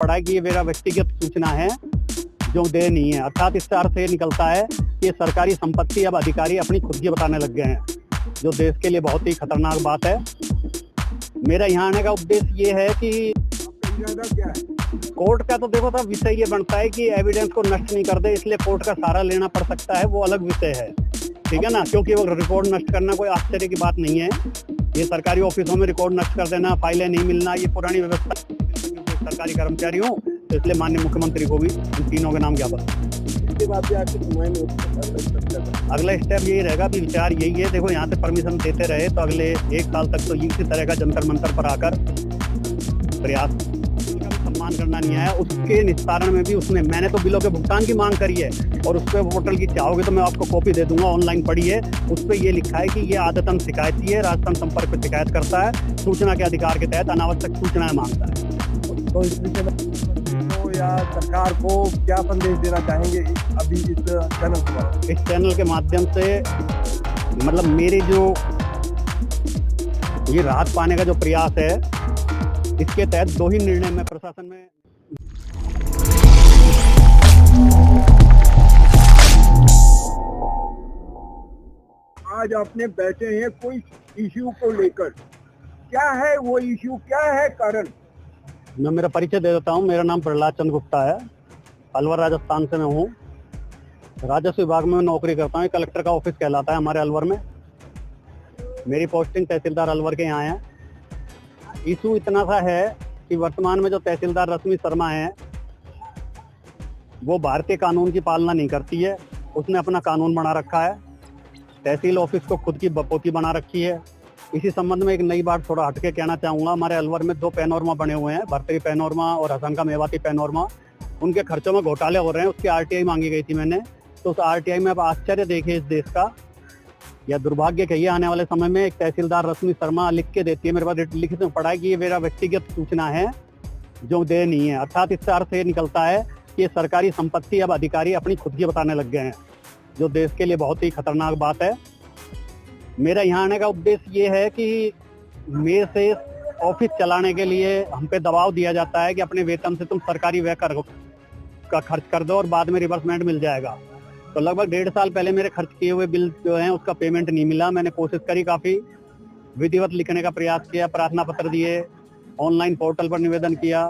पड़ा है कि ये मेरा व्यक्तिगत सूचना है जो दे नहीं है। अर्थात इससे अर्थ ये निकलता है कि ये सरकारी संपत्ति अब अधिकारी अपनी खुद की बताने लग गए हैं, जो देश के लिए बहुत ही खतरनाक बात है। मेरा यहाँ आने का उद्देश्य ये है कि क्या है? कोर्ट का तो देखो साहब विषय ये बनता है कि एविडेंस को नष्ट नहीं कर दे, इसलिए कोर्ट का सहारा लेना पड़ सकता है, वो अलग विषय है, ठीक है ना। क्योंकि वो रिकॉर्ड नष्ट करना कोई आश्चर्य की बात नहीं है। ये सरकारी ऑफिसों में रिकॉर्ड नष्ट कर देना, फाइलें नहीं मिलना, ये पुरानी व्यवस्था। सरकारी कर्मचारी हूँ तो इसलिए माननीय मुख्यमंत्री को भी इन तीनों के नाम ज्ञापन। इसके बाद भी आपकी सुनवाई में अगला स्टेप यही रहेगा कि विचार यही है, देखो यहाँ से परमिशन देते रहे तो अगले 1 साल तक तो इसी तरह का जंतर मंतर पर आकर प्रयास सम्मान करना नहीं आया। उसके निस्तारण में भी उसने, मैंने तो बिलों के भुगतान की मांग करी है और उस पर पोर्टल की चाहोगे तो मैं आपको कॉपी दे दूंगा, ऑनलाइन पढ़ी है। उस पर ये लिखा है कि ये आदतन शिकायती है, राजस्थान संपर्क पे शिकायत करता है, सूचना के अधिकार के तहत अनावश्यक सूचनाएं मांगता है। तो इस विषय में तो या सरकार को क्या संदेश देना चाहेंगे अभी इस चैनल पर? इस चैनल के माध्यम से मतलब मेरे जो ये राहत पाने का जो प्रयास है, इसके तहत 2 ही निर्णय में प्रशासन में आज आपने बैठे हैं कोई इश्यू को लेकर, क्या है वो इश्यू, क्या है कारण? मैं मेरा परिचय दे देता हूँ। मेरा नाम प्रहलाद चंद्र गुप्ता है, अलवर राजस्थान से मैं हूँ। राजस्व विभाग में नौकरी करता हूँ। कलेक्टर का ऑफिस कहलाता है हमारे अलवर में। मेरी पोस्टिंग तहसीलदार अलवर के यहाँ है। इशू इतना सा है कि वर्तमान में जो तहसीलदार रश्मि शर्मा है वो भारतीय कानून की पालना नहीं करती है। उसने अपना कानून बना रखा है, तहसील ऑफिस को खुद की बपोती बना रखी है। इसी संबंध में एक नई बात थोड़ा हटके कहना चाहूँगा। हमारे अलवर में 2 पैनोरमा बने हुए हैं, भर्तरी पैनोरमा और हसन का मेवाती पैनोरमा। उनके खर्चों में घोटाले हो रहे हैं, उसकी आरटीआई मांगी गई थी मैंने। तो उस आरटीआई में अब आश्चर्य देखिए इस देश का, या दुर्भाग्य कहिए, आने वाले समय में एक तहसीलदार रश्मि शर्मा लिख के देती है, मेरे पास लिखित में पड़ा है कि ये मेरा व्यक्तिगत सूचना है जो दे नहीं है। अर्थात इससे अर्थ ये निकलता है कि ये सरकारी संपत्ति अब अधिकारी अपनी खुद की बताने लग गए हैं, जो देश के लिए बहुत ही खतरनाक बात है। मेरा यहाँ आने का उद्देश्य ये है कि मेरे से ऑफिस चलाने के लिए हम पे दबाव दिया जाता है कि अपने वेतन से तुम सरकारी व्यय का खर्च कर दो और बाद में रिवर्समेंट मिल जाएगा। तो लगभग 1.5 साल पहले मेरे खर्च किए हुए बिल जो हैं उसका पेमेंट नहीं मिला। मैंने कोशिश करी, काफ़ी विधिवत लिखने का प्रयास किया, प्रार्थना पत्र दिए, ऑनलाइन पोर्टल पर निवेदन किया,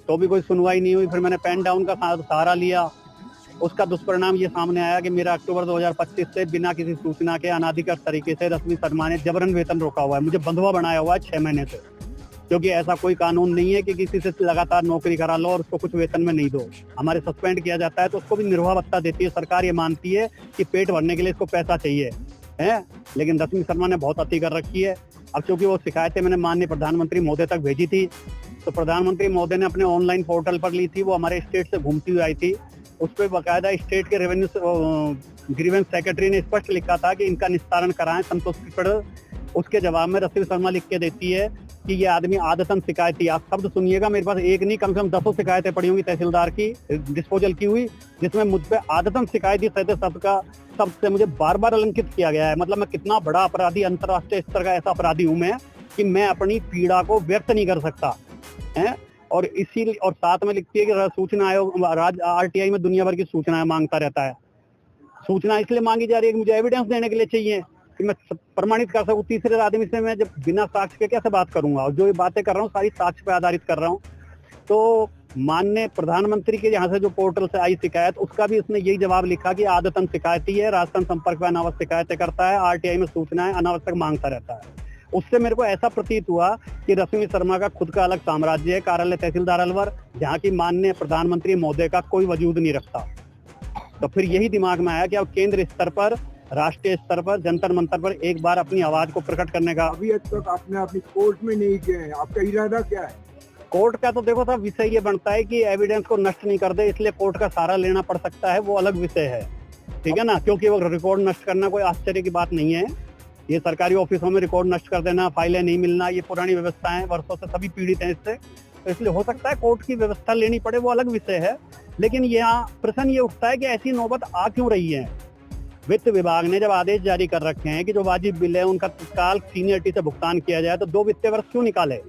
तो भी कोई सुनवाई नहीं हुई। फिर मैंने पेन डाउन का सहारा लिया। उसका दुष्परिणाम ये सामने आया कि मेरा अक्टूबर 2025 से बिना किसी सूचना के अनाधिकृत तरीके से रश्मि शर्मा ने जबरन वेतन रोका हुआ है, मुझे बंधुआ बनाया हुआ है 6 महीने से। क्योंकि ऐसा कोई कानून नहीं है कि किसी से लगातार नौकरी करा लो और उसको कुछ वेतन में नहीं दो। हमारे सस्पेंड किया जाता है तो उसको भी निर्वाह भत्ता देती है सरकार। ये मानती है कि पेट भरने के लिए इसको पैसा चाहिए है, लेकिन रश्मि शर्मा ने बहुत अति कर रखी है। अब चूंकि वो शिकायतें मैंने माननीय प्रधानमंत्री महोदय तक भेजी थी, तो प्रधानमंत्री महोदय ने अपने ऑनलाइन पोर्टल पर ली थी। वो हमारे स्टेट से घूमती हुई आई थी। उस पर बाकायदा स्टेट के रेवेन्यू ग्रीवेंस सेक्रेटरी ने स्पष्ट लिखा था कि इनका निस्तारण कराएं संतुष्टिकरण। उसके जवाब में रश्मि शर्मा लिख के देती है कि ये आदमी आदतन शिकायती। आप शब्द सुनिएगा, मेरे पास एक नहीं कम से कम 10 शिकायतें पड़ी होंगी तहसीलदार की डिस्पोजल की हुई, जिसमें मुझ पे आदतन शिकायती शब्द से मुझे बार बार अलंकित किया गया है। मतलब मैं कितना बड़ा अपराधी, अंतर्राष्ट्रीय स्तर का ऐसा अपराधी हूँ मैं कि मैं अपनी पीड़ा को व्यक्त नहीं कर सकता है। और इसीलिए, और साथ में लिखती है कि सूचना आयोग आरटीआई में दुनिया भर की सूचनाएं मांगता रहता है। सूचना इसलिए मांगी जा रही है कि मुझे एविडेंस देने के लिए चाहिए कि मैं प्रमाणित कर सकूं। तीसरे आदमी से मैं जब बिना साक्ष्य के कैसे बात करूंगा, और जो ये बातें कर रहा हूँ सारी साक्ष्य पे आधारित कर रहा हूँ। तो माननीय प्रधानमंत्री के यहाँ से जो पोर्टल से आई शिकायत, उसका भी उसने यही जवाब लिखा कि आदतन शिकायती है, राजस्थान संपर्क में अनावश्यक शिकायतें करता है, आरटीआई में सूचनाएं अनावश्यक मांगता रहता है। उससे मेरे को ऐसा प्रतीत हुआ कि रश्मि शर्मा का खुद का अलग साम्राज्य है, कार्यालय तहसीलदार अलवर, जहाँ की माननीय प्रधानमंत्री महोदय का कोई वजूद नहीं रखता। तो फिर यही दिमाग में आया कि अब केंद्र स्तर पर, राष्ट्रीय स्तर पर, जंतर मंतर पर एक बार अपनी आवाज को प्रकट करने का। अभी तक आपने अपनी कोर्ट में नहीं गए हैं, आपका इरादा क्या है? कोर्ट का तो देखो साहब विषय ये बनता है कि एविडेंस को नष्ट नहीं कर दे, इसलिए कोर्ट का सहारा लेना पड़ सकता है, वो अलग विषय है, ठीक है ना। क्योंकि वो रिकॉर्ड नष्ट करना कोई आश्चर्य की बात नहीं है। ये सरकारी ऑफिसों में रिकॉर्ड नष्ट कर देना, फाइलें नहीं मिलना, ये पुरानी व्यवस्था है, वर्षों से सभी पीड़ित हैं इससे। तो इसलिए हो सकता है कोर्ट की व्यवस्था लेनी पड़े, वो अलग विषय है। लेकिन यहाँ प्रश्न ये उठता है कि ऐसी नौबत आ क्यों रही है। वित्त विभाग ने जब आदेश जारी कर रखे हैं कि जो वाजिब बिल है उनका तत्काल सीनियरिटी से भुगतान किया जाए, तो 2 वित्तीय वर्ष क्यों निकाले?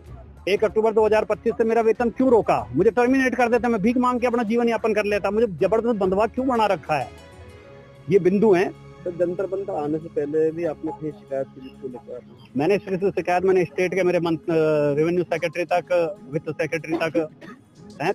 1 अक्टूबर 2025 से मेरा वेतन क्यों रोका? मुझे टर्मिनेट कर देता, मैं भीख मांग के अपना जीवन यापन कर लेता। मुझे जबरदस्त बंधुआ क्यों बना रखा है? ये बिंदु हैं। तो जंतर मंतर आने से पहले भी आपने कहीं शिकायत की जिसको लेकर? मैंने शिकायत मैंने स्टेट के मेरे रेवेन्यू सेक्रेटरी तक, वित्त सेक्रेटरी तक,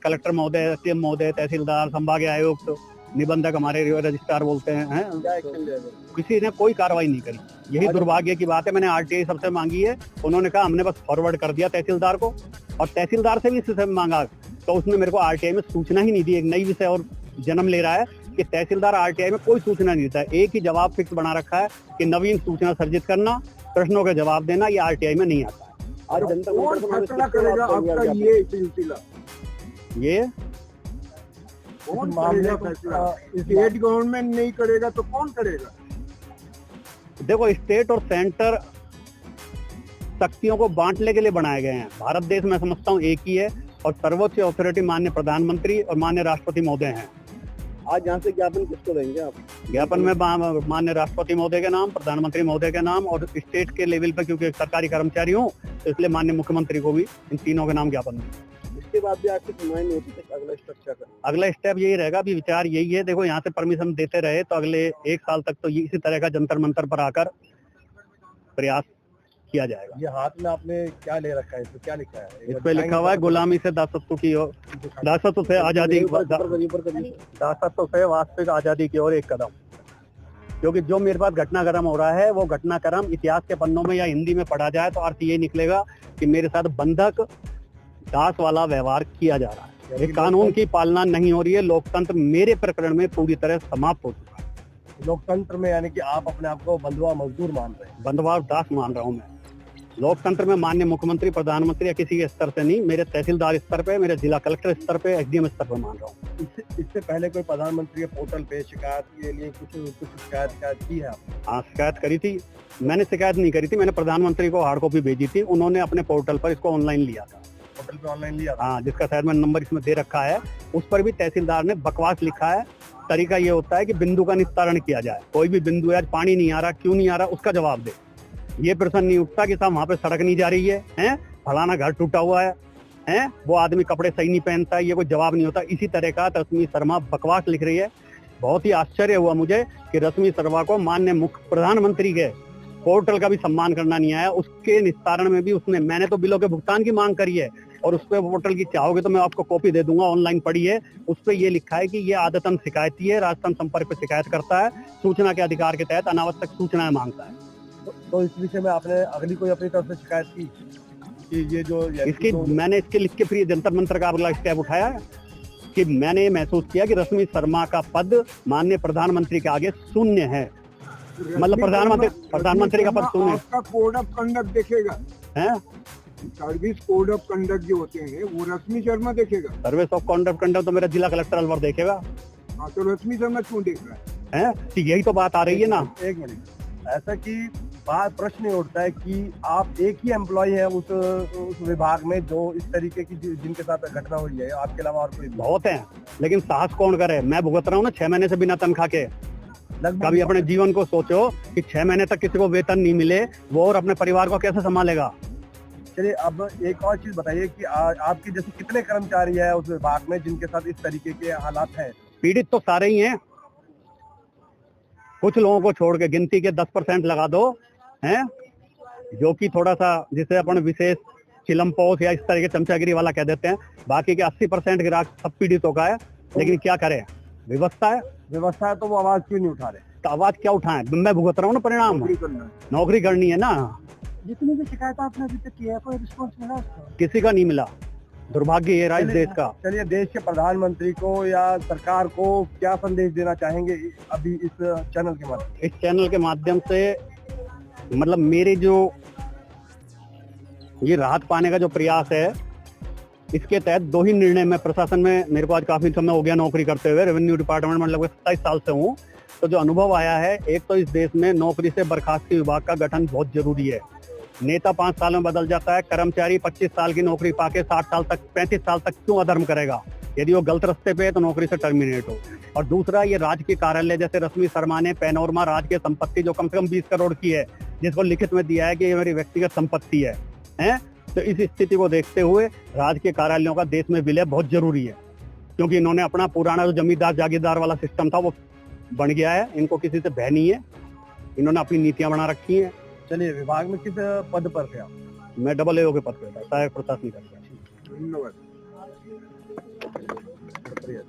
कलेक्टर महोदय, एसडीएम महोदय, तहसीलदार, संभागीय आयुक्त, निबंधक, हमारे रजिस्ट्रार बोलते हैं, क्या एक्शन लिया गया? किसी ने कोई कार्रवाई नहीं करी। यही दुर्भाग्य की बात है। मैंने आरटीआई सबसे मांगी है, उन्होंने कहा हमने बस फॉरवर्ड कर दिया तहसीलदार को, और तहसीलदार से भी इस विषय में मांगा तो उसने मेरे को आरटीआई में सूचना ही नहीं दी। एक नई विषय और जन्म ले रहा है कि तहसीलदार आरटीआई में कोई सूचना नहीं देता है। एक ही जवाब फिक्स बना रखा है कि नवीन सूचना सर्जित करना, प्रश्नों का जवाब देना, ये आरटीआई में नहीं आता है। आज जनता कौन फैसला करेगा आपका ये सिलसिला? ये कौन करेगा फैसला? स्टेट गवर्नमेंट नहीं करेगा तो कौन करेगा? देखो, स्टेट और सेंटर शक्तियों को बांटने के लिए बनाए गए हैं। भारत देश में समझता हूँ एक ही है, और सर्वोच्च अथॉरिटी माननीय प्रधानमंत्री और माननीय राष्ट्रपति महोदय हैं। आज यहाँ से ज्ञापन किसको देंगे आप? ज्ञापन में माननीय राष्ट्रपति महोदय के नाम, प्रधानमंत्री महोदय के नाम, और स्टेट के लेवल पे क्योंकि एक सरकारी कर्मचारी हूँ तो इसलिए माननीय मुख्यमंत्री को भी, इन तीनों के नाम ज्ञापन दें। इसके बाद भी आपकी सुनवाई नहीं होती तो अगला स्टेप क्या करें? अगला स्टेप यही रहेगा, अभी विचार यही है। देखो, यहाँ से परमिशन देते रहे तो अगले 1 साल तक तो इसी तरह का जंतर मंतर पर आकर प्रयास किया जाएगा। ये हाथ में आपने क्या ले रखा है? इस पे क्या लिखा है? इस पे लिखा हुआ है गुलामी से दासत्व की ओर, दासत्व से आजादी, दासत्व से वास्तविक आजादी की ओर एक कदम। क्योंकि जो मेरे पास घटनाक्रम हो रहा है वो घटनाक्रम इतिहास के पन्नों में या हिंदी में पढ़ा जाए तो अर्थ ये निकलेगा कि मेरे साथ बंधक दास वाला व्यवहार किया जा रहा है। एक कानून की पालना नहीं हो रही है। लोकतंत्र मेरे प्रकरण में पूरी तरह समाप्त हो चुका है। लोकतंत्र में यानी कि आप अपने आप को बंधुआ मजदूर मान रहे हैं? बंधुआ और दास मान रहा हूँ मैं। लोकतंत्र में माननीय मुख्यमंत्री, प्रधानमंत्री या किसी के स्तर से नहीं, मेरे तहसीलदार स्तर पे, मेरे जिला कलेक्टर स्तर पे, एसडीएम स्तर पे मान रहा हूँ। इससे पहले कोई प्रधानमंत्री के पोर्टल पे शिकायत के लिए कुछ शिकायत की है आपने? हाँ, शिकायत करी थी। मैंने शिकायत नहीं करी थी, मैंने प्रधानमंत्री को हार्ड कॉपी भेजी थी। उन्होंने अपने पोर्टल पर इसको ऑनलाइन लिया था। पोर्टल पे ऑनलाइन लिया था? हाँ, जिसका शायद मैंने नंबर इसमें दे रखा है। उस पर भी तहसीलदार ने बकवास लिखा है। तरीका ये होता है कि बिंदु का निस्तारण किया जाए। कोई भी बिंदु है, आज पानी नहीं आ रहा, क्यों नहीं आ रहा, उसका जवाब दे। ये प्रश्न नहीं उठता कि साहब वहाँ पे सड़क नहीं जा रही है, फलाना घर टूटा हुआ है, वो आदमी कपड़े सही नहीं पहनता है, ये कोई जवाब नहीं होता। इसी तरह का रश्मि शर्मा बकवास लिख रही है। बहुत ही आश्चर्य हुआ मुझे कि रश्मि शर्मा को माननीय मुख्य प्रधानमंत्री के पोर्टल का भी सम्मान करना नहीं आया। उसके निस्तारण में भी मैंने तो बिलों के भुगतान की मांग करी है, और उस पर पोर्टल की चाहोगे तो मैं आपको कॉपी दे दूंगा, ऑनलाइन पढ़ी है। उस पर ये लिखा है कि ये आदतन शिकायती है, राजस्थान संपर्क पे शिकायत करता है, सूचना के अधिकार के तहत अनावश्यक सूचनाएं मांगता है। तो इस विषय में आपने अगली कोई अपनी तरफ से शिकायत की कि ये जो इसकी मैंने इसके लिख के फिर जंतर मंतर का अगला स्टेप उठाया कि मैंने ये महसूस किया कि रश्मि शर्मा का पद माननीय प्रधानमंत्री के आगे शून्य है। मतलब प्रधानमंत्री का पद शून्य। आपका कोड ऑफ कंडक्ट देखेगा, है सर्विस कोड ऑफ कंडक्ट जो होते हैं वो रश्मि शर्मा देखेगा। सर्विस ऑफ कंडक्ट तो मेरा जिला कलेक्टर अलवर देखेगा। हाँ, तो रश्मि शर्मा क्यों देख रहा है? तो यही तो बात आ रही है ना। एक मिनट, ऐसा कि बात प्रश्न उठता है कि आप एक ही एम्प्लॉय है उस विभाग में जो इस तरीके की जिनके साथ घटना हुई है, आपके अलावा और कोई? बहुत हैं, लेकिन साहस कौन करे? मैं भुगत रहा हूँ ना 6 महीने से बिना तनख्वाह के। कभी अपने जीवन को सोचो कि 6 महीने तक किसी को वेतन नहीं मिले, वो और अपने परिवार को कैसे संभालेगा? चलिए, अब एक और चीज बताइए कि आपके जैसे कितने कर्मचारी है उस विभाग में जिनके साथ इस तरीके के हालात हैं? पीड़ित तो सारे ही हैं, कुछ लोगों को छोड़ के गिनती के 10% लगा दो, हैं, जो कि थोड़ा सा जिसे अपन विशेष चिलमपोस या इस तरह के चमचागिरी वाला कह देते हैं। बाकी के 80% ग्राहक सब पीड़ितों का है। लेकिन क्या करें, व्यवस्था है तो वो आवाज क्यों नहीं उठा रहे? तो आवाज क्या उठाएं? मैं भुगत रहा हूँ ना परिणाम। नौकरी करनी है ना। जितनी भी शिकायत आपने अभी तक की है, कोई रिस्पॉन्स मिला उसका? किसी का नहीं मिला। दुर्भाग्य ये रहा इस देश का। चलिए, देश के प्रधानमंत्री को या सरकार को क्या संदेश देना चाहेंगे अभी इस चैनल के माध्यम? इस चैनल के माध्यम से मतलब मेरे जो ये राहत पाने का जो प्रयास है, इसके तहत 2 ही निर्णय में प्रशासन में मेरे को आज काफी समय हो गया नौकरी करते हुए, रेवेन्यू डिपार्टमेंट में लगभग 27 साल से हूँ। तो जो अनुभव आया है, एक तो इस देश में नौकरी से बर्खास्ती विभाग का गठन बहुत जरूरी है। नेता 5 साल में बदल जाता है, कर्मचारी 25 साल की नौकरी पाके 60 साल तक 35 साल तक क्यों अधर्म करेगा? यदि वो गलत रास्ते पे है तो नौकरी से टर्मिनेट हो। और दूसरा, ये राजकीय कार्यालय जैसे रश्मि शर्मा ने पैनोरमा राजकीय संपत्ति जो कम से कम 20 करोड़ की है, जिसको लिखित में दिया है कि ये मेरी व्यक्तिगत संपत्ति है, तो इस स्थिति को देखते हुए राज्य के कार्यालयों का देश में विलय बहुत जरूरी है, क्योंकि इन्होंने अपना पुराना जो जमींदार जागीरदार वाला सिस्टम था वो बन गया है। इनको किसी से भय नहीं है, इन्होंने अपनी नीतियां बना रखी हैं। चलिए, विभाग में किस पद पर थे आप? मैं AA के पद पे था, सहायक प्रशासनिक अधिकारी। धन्यवाद। शुक्रिया।